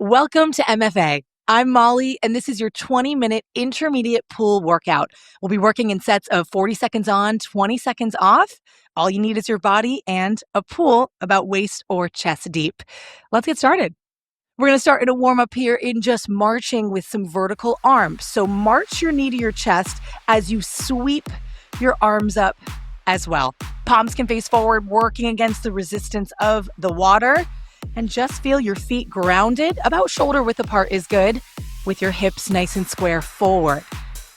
Welcome to MFA. I'm Molly, and this is your 20-minute intermediate pool workout. We'll be working in sets of 40 seconds on, 20 seconds off. All you need is your body and a pool about waist or chest deep. Let's get started. We're going to start in a warm-up here in just marching with some vertical arms. So march your knee to your chest as you sweep your arms up as well. Palms can face forward, working against the resistance of the water. And just feel your feet grounded, about shoulder width apart is good, with your hips nice and square forward.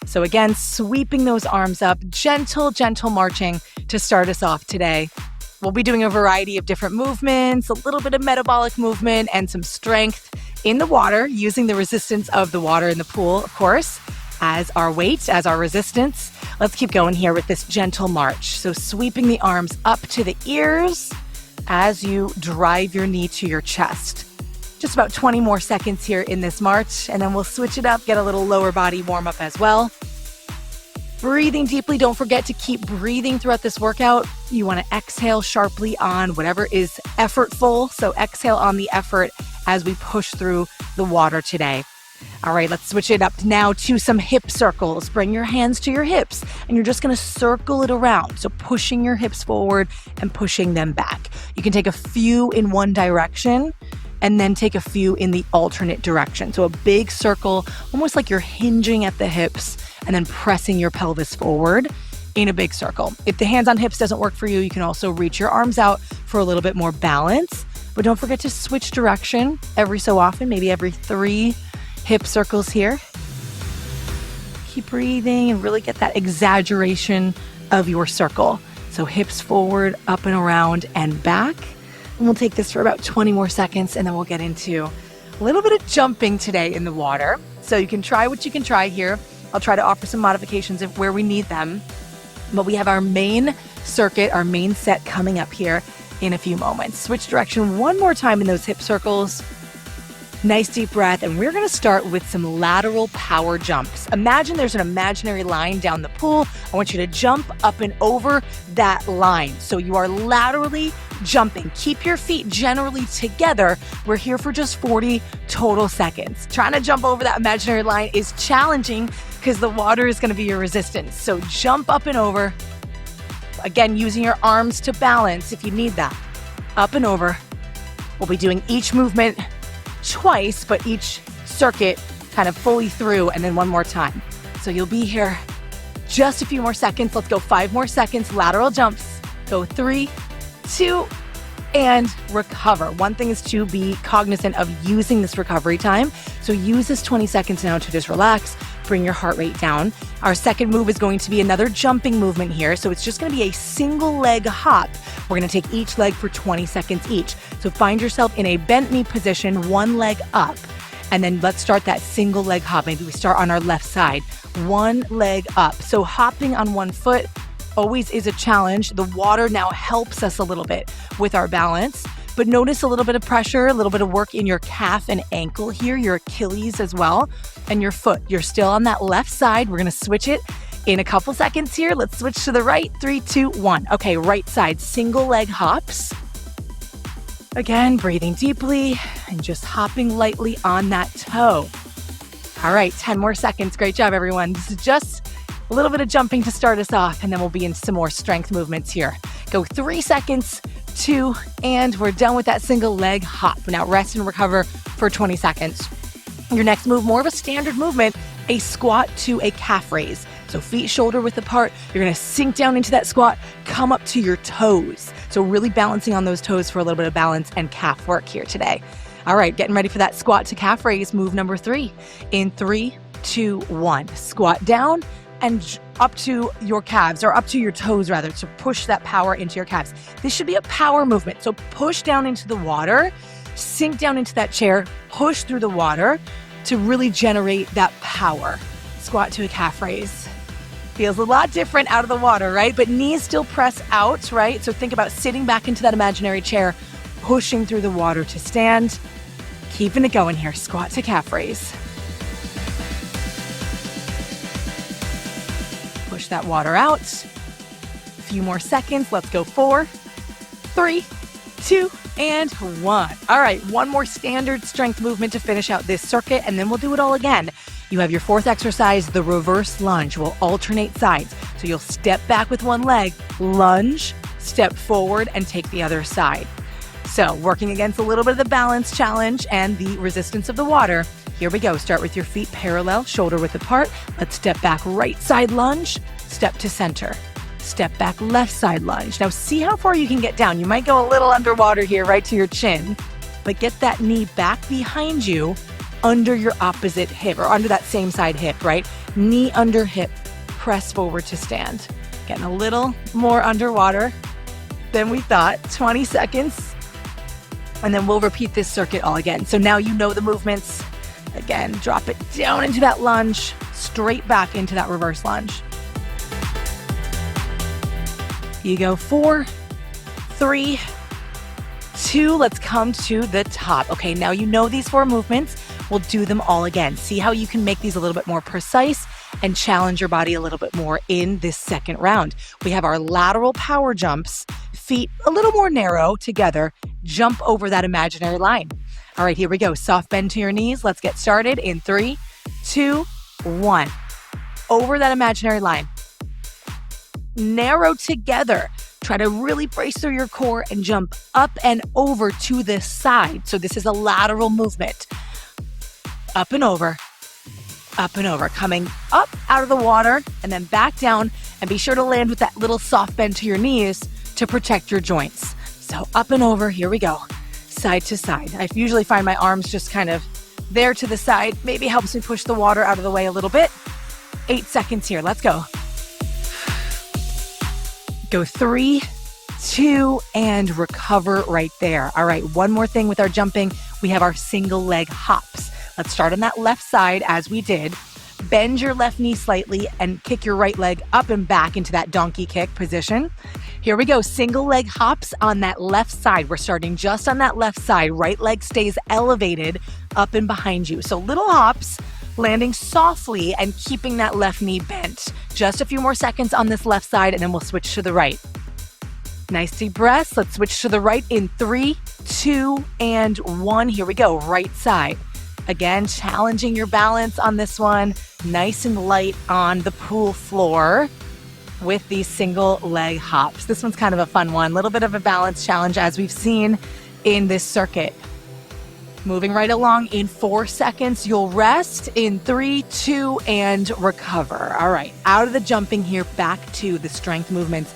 So again, sweeping those arms up, gentle marching to start us off today. We'll be doing a variety of different movements, a little bit of metabolic movement, and some strength in the water, using the resistance of the water in the pool, of course, as our weight, as our resistance. Let's keep going here with this gentle march. So sweeping the arms up to the ears as you drive your knee to your chest. Just about 20 more seconds here in this march, and then we'll switch it up, get a little lower body warm up as well. Breathing deeply. Don't forget to keep breathing throughout this workout. You want to exhale sharply on whatever is effortful. So exhale on the effort as we push through the water today. All right, let's switch it up now to some hip circles. Bring your hands to your hips, and you're just going to circle it around. So pushing your hips forward and pushing them back. You can take a few in one direction and then take a few in the alternate direction. So a big circle, almost like you're hinging at the hips and then pressing your pelvis forward in a big circle. If the hands on hips doesn't work for you, you can also reach your arms out for a little bit more balance. But don't forget to switch direction every so often, maybe every 3 hip circles here. Keep breathing and really get that exaggeration of your circle. So hips forward, up and around and back. And we'll take this for about 20 more seconds, and then we'll get into a little bit of jumping today in the water. So you can try what you can try here. I'll try to offer some modifications if where we need them. But we have our main circuit, our main set coming up here in a few moments. Switch direction one more time in those hip circles. Nice deep breath, and we're going to start with some lateral power jumps. Imagine there's an imaginary line down the pool. I want you to jump up and over that line. So you are laterally jumping. Keep your feet generally together. We're here for just 40 total seconds. Trying to jump over that imaginary line is challenging because the water is going to be your resistance. So jump up and over. Again, using your arms to balance if you need that. Up and over. We'll be doing each movement twice, but each circuit kind of fully through, and then one more time. So you'll be here just a few more seconds. Let's go 5 more seconds. Lateral jumps. Go 3, 2, and recover. One thing is to be cognizant of using this recovery time. So use this 20 seconds now to just relax, bring your heart rate down. Our second move is going to be another jumping movement here. So it's just going to be a single leg hop. We're going to take each leg for 20 seconds each. So find yourself in a bent knee position, one leg up. And then let's start that single leg hop. Maybe we start on our left side, one leg up. So hopping on one foot always is a challenge. The water now helps us a little bit with our balance. But notice a little bit of pressure, a little bit of work in your calf and ankle here, your Achilles as well, and your foot. You're still on that left side. We're going to switch it in a couple seconds here. Let's switch to the right. 3, 2, 1. Okay, right side, single leg hops. Again, breathing deeply and just hopping lightly on that toe. All right, 10 more seconds. Great job, everyone. This is just a little bit of jumping to start us off, and then we'll be in some more strength movements here. Go 3 seconds, 2, and we're done with that single leg hop. Now rest and recover for 20 seconds. Your next move, more of a standard movement, a squat to a calf raise. So feet shoulder width apart. You're going to sink down into that squat, come up to your toes. So really balancing on those toes for a little bit of balance and calf work here today. All right, getting ready for that squat to calf raise, move number 3. In 3, 2, 1. Squat down and up to your calves, or up to your toes rather, to push that power into your calves. This should be a power movement. So push down into the water, sink down into that chair, push through the water to really generate that power. Squat to a calf raise. Feels a lot different out of the water, right? But knees still press out, right? So think about sitting back into that imaginary chair, pushing through the water to stand. Keeping it going here. Squat to calf raise. Push that water out. A few more seconds. Let's go 4, 3, 2, and 1. All right, one more standard strength movement to finish out this circuit, and then we'll do it all again. You have your fourth exercise, the reverse lunge. We'll alternate sides. So you'll step back with one leg, lunge, step forward, and take the other side. So working against a little bit of the balance challenge and the resistance of the water. Here we go. Start with your feet parallel, shoulder width apart. Let's step back, right side lunge, step to center. Step back, left side lunge. Now see how far you can get down. You might go a little underwater here, right to your chin, but get that knee back behind you under your opposite hip or under that same side hip, right? Knee under hip, press forward to stand. Getting a little more underwater than we thought. 20 seconds. And then we'll repeat this circuit all again. So now you know the movements. Again, drop it down into that lunge, straight back into that reverse lunge. You go 4, 3, 2, let's come to the top. Okay, now you know these 4 movements. We'll do them all again. See how you can make these a little bit more precise and challenge your body a little bit more in this second round. We have our lateral power jumps, feet a little more narrow together, jump over that imaginary line. All right, here we go. Soft bend to your knees. Let's get started in 3, 2, 1. Over that imaginary line. Narrow together. Try to really brace through your core and jump up and over to the side. So this is a lateral movement. Up and over, coming up out of the water and then back down, and be sure to land with that little soft bend to your knees to protect your joints. So up and over, here we go, side to side. I usually find my arms just kind of there to the side, maybe helps me push the water out of the way a little bit. 8 seconds here, let's go. Go 3, 2, and recover right there. All right, one more thing with our jumping. We have our single leg hops. Let's start on that left side as we did. Bend your left knee slightly and kick your right leg up and back into that donkey kick position. Here we go, single leg hops on that left side. We're starting just on that left side. Right leg stays elevated up and behind you. So little hops, landing softly and keeping that left knee bent. Just a few more seconds on this left side and then we'll switch to the right. Nice deep breaths. Let's switch to the right in 3, 2, and 1. Here we go, right side. Again, challenging your balance on this one. Nice and light on the pool floor with these single leg hops. This one's kind of a fun one. A little bit of a balance challenge as we've seen in this circuit. Moving right along in 4 seconds, you'll rest in 3, 2, and recover. All right, out of the jumping here, back to the strength movements.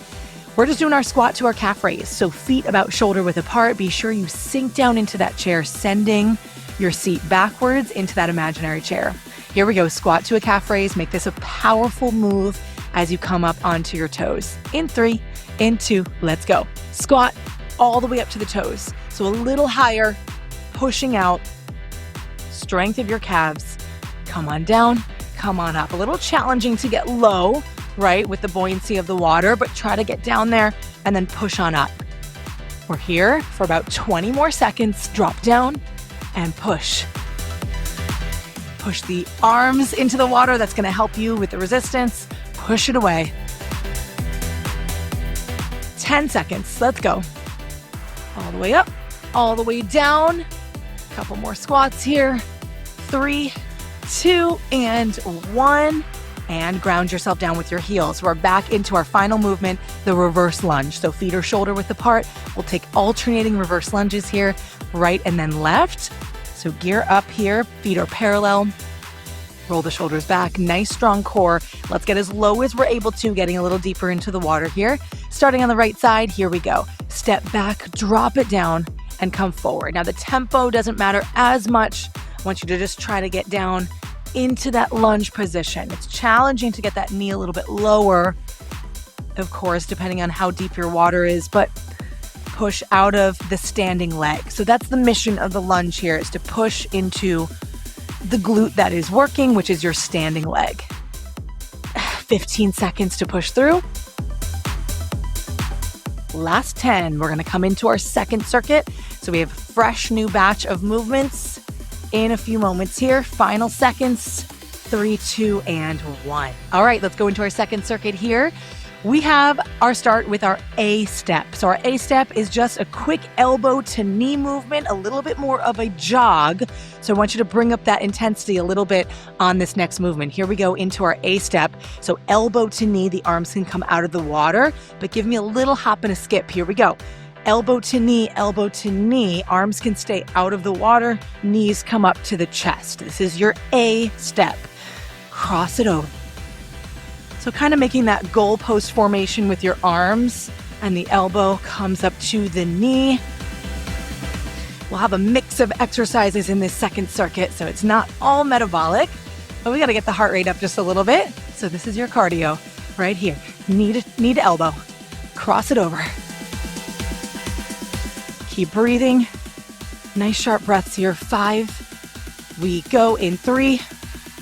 We're just doing our squat to our calf raise. So feet about shoulder width apart. Be sure you sink down into that chair, sending your seat backwards into that imaginary chair. Here we go, squat to a calf raise. Make this a powerful move as you come up onto your toes. In 3, in 2, let's go. Squat all the way up to the toes. So a little higher, pushing out, strength of your calves. Come on down, come on up. A little challenging to get low, right, with the buoyancy of the water, but try to get down there and then push on up. We're here for about 20 more seconds. Drop down and push. Push the arms into the water. That's going to help you with the resistance. Push it away. 10 seconds. Let's go. All the way up, all the way down. Couple more squats here. 3, 2, and 1. And ground yourself down with your heels. We're back into our final movement, the reverse lunge. So feet are shoulder width apart. We'll take alternating reverse lunges here, right and then left. So gear up here, feet are parallel. Roll the shoulders back, nice strong core. Let's get as low as we're able to, getting a little deeper into the water here. Starting on the right side, here we go. Step back, drop it down, and come forward. Now the tempo doesn't matter as much. I want you to just try to get down into that lunge position. It's challenging to get that knee a little bit lower, of course, depending on how deep your water is, but push out of the standing leg. So that's the mission of the lunge here, is to push into the glute that is working, which is your standing leg. 15 seconds to push through. Last 10. We're going to come into our second circuit. So we have a fresh new batch of movements in a few moments here. Final seconds. 3, 2, and 1. All right, let's go into our second circuit here. We have our start with our A step. So our A step is just a quick elbow to knee movement, a little bit more of a jog. So I want you to bring up that intensity a little bit on this next movement. Here we go into our A step. So elbow to knee, the arms can come out of the water, but give me a little hop and a skip. Here we go. Elbow to knee, arms can stay out of the water, knees come up to the chest. This is your A step. Cross it over. So kind of making that goalpost formation with your arms, and the elbow comes up to the knee. We'll have a mix of exercises in this second circuit, so it's not all metabolic, but we got to get the heart rate up just a little bit. So this is your cardio right here. Knee to elbow. Cross it over. Keep breathing. Nice sharp breaths here. 5. We go in 3,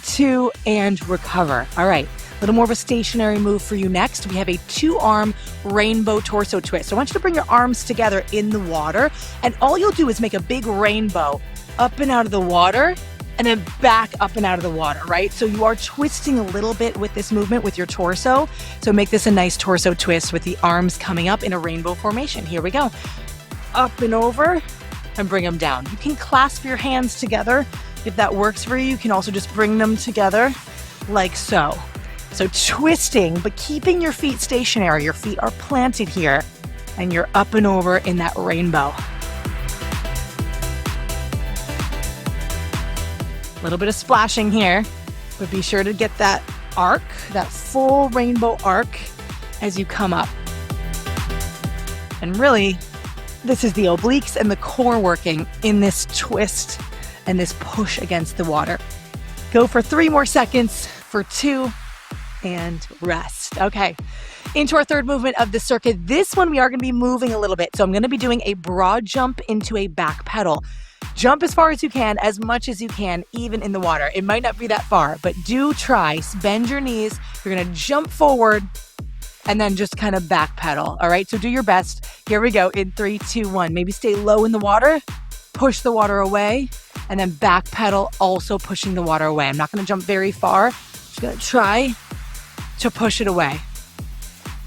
2, and recover. All right. A little more of a stationary move for you next. We have a 2-arm rainbow torso twist. So I want you to bring your arms together in the water, and all you'll do is make a big rainbow up and out of the water and then back up and out of the water, right? So you are twisting a little bit with this movement with your torso. So make this a nice torso twist with the arms coming up in a rainbow formation. Here we go. Up and over and bring them down. You can clasp your hands together. If that works for you, you can also just bring them together like so. So twisting, but keeping your feet stationary. Your feet are planted here, and you're up and over in that rainbow. A little bit of splashing here, but be sure to get that arc, that full rainbow arc as you come up. And really, this is the obliques and the core working in this twist and this push against the water. Go for 3 more seconds, for 2, and rest. Okay, into our third movement of the circuit. This one we are going to be moving a little bit. So I'm going to be doing a broad jump into a back pedal. Jump as far as you can, as much as you can, even in the water. It might not be that far, but do try. Bend your knees. You're going to jump forward and then just kind of back pedal. All right, so do your best. Here we go in 3, 2, 1. Maybe stay low in the water, push the water away, and then back pedal, also pushing the water away. I'm not going to jump very far. Just going to try to push it away.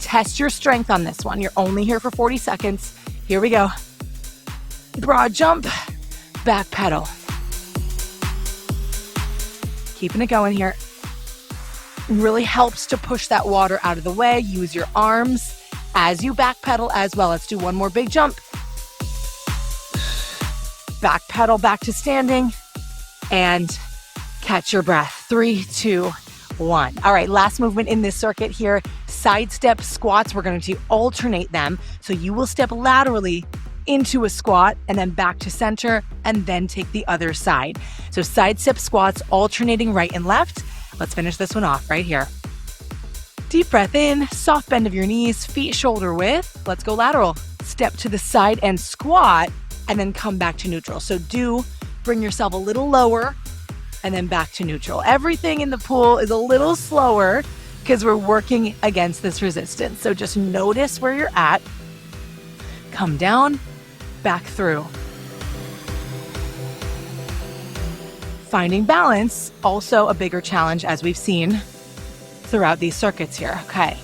Test your strength on this one. You're only here for 40 seconds. Here we go. Broad jump, back pedal. Keeping it going here. Really helps to push that water out of the way. Use your arms as you back pedal as well. Let's do one more big jump. Back pedal back to standing and catch your breath. 3, 2, 1. All right, last movement in this circuit here. Side step squats. We're going to alternate them. So you will step laterally into a squat and then back to center and then take the other side. So side step squats alternating right and left. Let's finish this one off right here. Deep breath in, soft bend of your knees, feet shoulder width. Let's go lateral. Step to the side and squat and then come back to neutral. So do bring yourself a little lower and then back to neutral. Everything in the pool is a little slower because we're working against this resistance. So just notice where you're at. Come down, back through. Finding balance, also a bigger challenge as we've seen throughout these circuits here. Okay,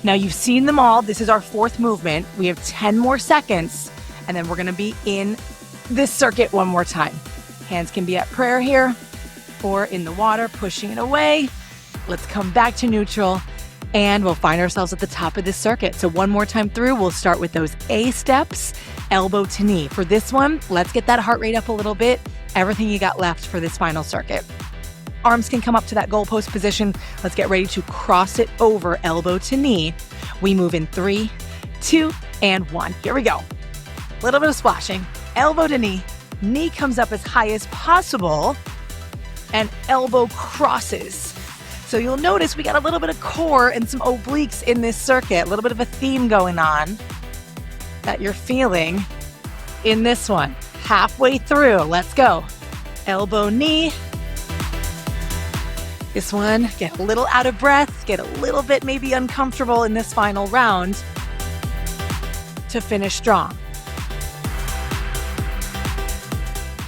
now you've seen them all. This is our 4th movement. We have 10 more seconds, and then we're gonna be in this circuit one more time. Hands can be at prayer here or in the water, pushing it away. Let's come back to neutral and we'll find ourselves at the top of this circuit. So one more time through, we'll start with those A steps, elbow to knee. For this one, let's get that heart rate up a little bit. Everything you got left for this final circuit. Arms can come up to that goalpost position. Let's get ready to cross it over, elbow to knee. We move in 3, 2, and 1. Here we go. A little bit of splashing. Elbow to knee. Knee comes up as high as possible and elbow crosses. So you'll notice we got a little bit of core and some obliques in this circuit, a little bit of a theme going on that you're feeling in this one. Halfway through, let's go. Elbow, knee. This one, get a little out of breath, get a little bit maybe uncomfortable in this final round to finish strong.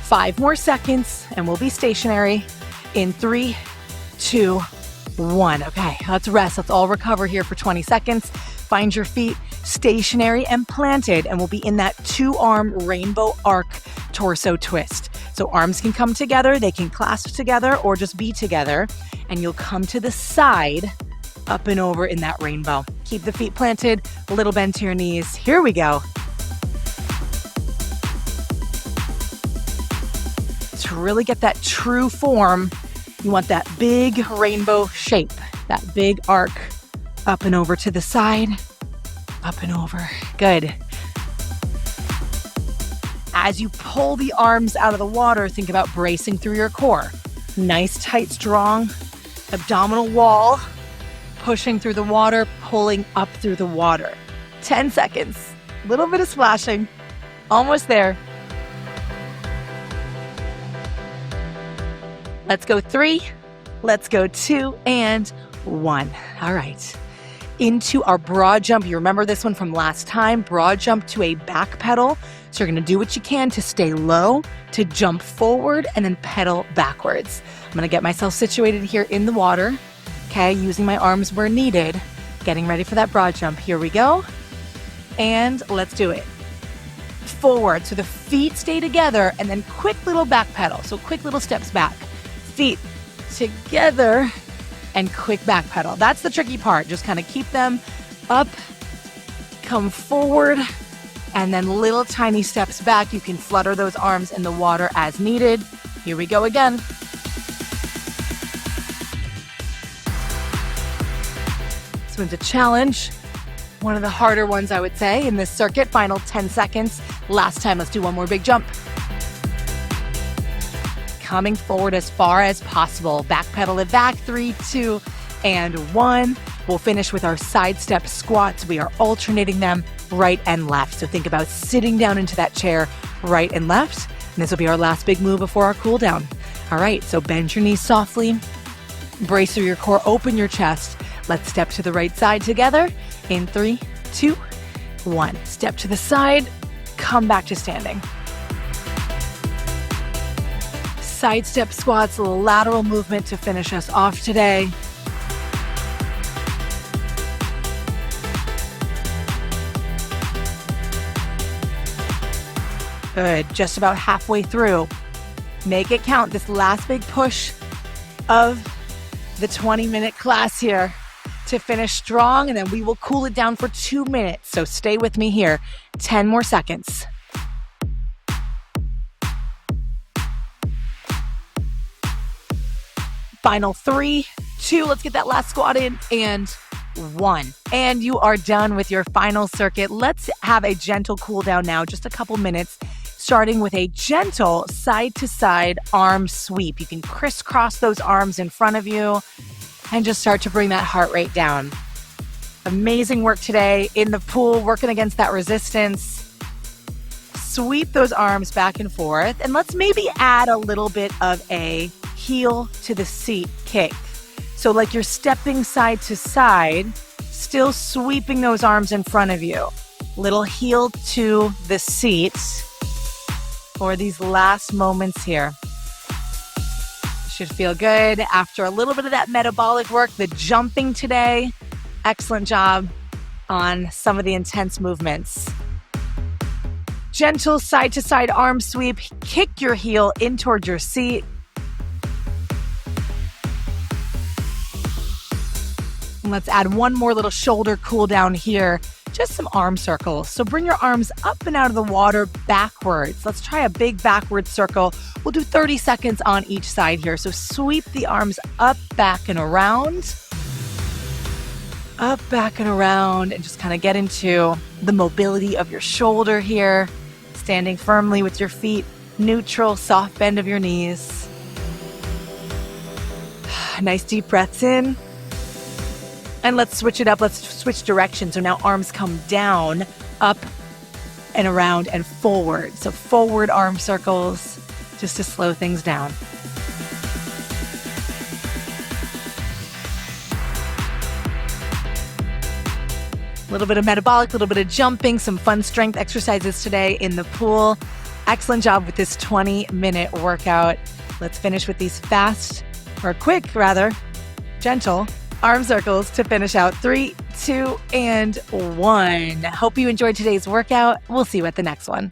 5 more seconds and we'll be stationary in 3, 2, 1. Okay, let's rest. Let's all recover here for 20 seconds. Find your feet stationary and planted, and we'll be in that 2-arm rainbow arc torso twist. So arms can come together, they can clasp together or just be together, and you'll come to the side, up and over in that rainbow. Keep the feet planted, a little bend to your knees. Here we go. To really get that true form, you want that big rainbow shape, that big arc, up and over to the side, up and over. Good. As you pull the arms out of the water, think about bracing through your core. Nice, tight, strong abdominal wall, pushing through the water, pulling up through the water. 10 seconds, a little bit of splashing, almost there. Let's go 3, let's go 2, and 1. All right. Into our broad jump. You remember this one from last time, broad jump to a back pedal. So you're going to do what you can to stay low, to jump forward, and then pedal backwards. I'm going to get myself situated here in the water, okay, using my arms where needed, getting ready for that broad jump. Here we go. And let's do it. Forward, so the feet stay together, and then quick little back pedal. So quick little steps back. Feet together and quick back pedal. That's the tricky part. Just kind of keep them up, come forward, and then little tiny steps back. You can flutter those arms in the water as needed. Here we go again. This one's a challenge. One of the harder ones, I would say, in this circuit. Final 10 seconds. Last time, let's do one more big jump. Coming forward as far as possible. Back pedal it back. 3, 2, and 1. We'll finish with our side step squats. We are alternating them right and left. So think about sitting down into that chair right and left. And this will be our last big move before our cool down. All right, so bend your knees softly. Brace through your core, open your chest. Let's step to the right side together. In 3, 2, 1. Step to the side, come back to standing. Side step squats, a little lateral movement to finish us off today. Good, just about halfway through. Make it count, this last big push of the 20-minute class here to finish strong, and then we will cool it down for 2 minutes. So stay with me here, 10 more seconds. Final 3, 2, let's get that last squat in, and 1. And you are done with your final circuit. Let's have a gentle cool down now, just a couple minutes, starting with a gentle side-to-side arm sweep. You can crisscross those arms in front of you and just start to bring that heart rate down. Amazing work today in the pool, working against that resistance. Sweep those arms back and forth, and let's maybe add a little bit of a heel to the seat kick. So like you're stepping side to side, still sweeping those arms in front of you. Little heel to the seat for these last moments here. Should feel good after a little bit of that metabolic work, the jumping today. Excellent job on some of the intense movements. Gentle side to side arm sweep, kick your heel in towards your seat. And let's add one more little shoulder cool down here. Just some arm circles. So bring your arms up and out of the water backwards. Let's try a big backward circle. We'll do 30 seconds on each side here. So sweep the arms up, back, and around. Up, back, and around. And just kind of get into the mobility of your shoulder here. Standing firmly with your feet neutral, soft bend of your knees. Nice deep breaths in. And let's switch it up. Let's switch directions. So now arms come down, up and around and forward. So forward arm circles just to slow things down. A little bit of metabolic, a little bit of jumping, some fun strength exercises today in the pool. Excellent job with this 20-minute workout. Let's finish with these quick gentle arm circles to finish out. 3, 2, and 1. Hope you enjoyed today's workout. We'll see you at the next one.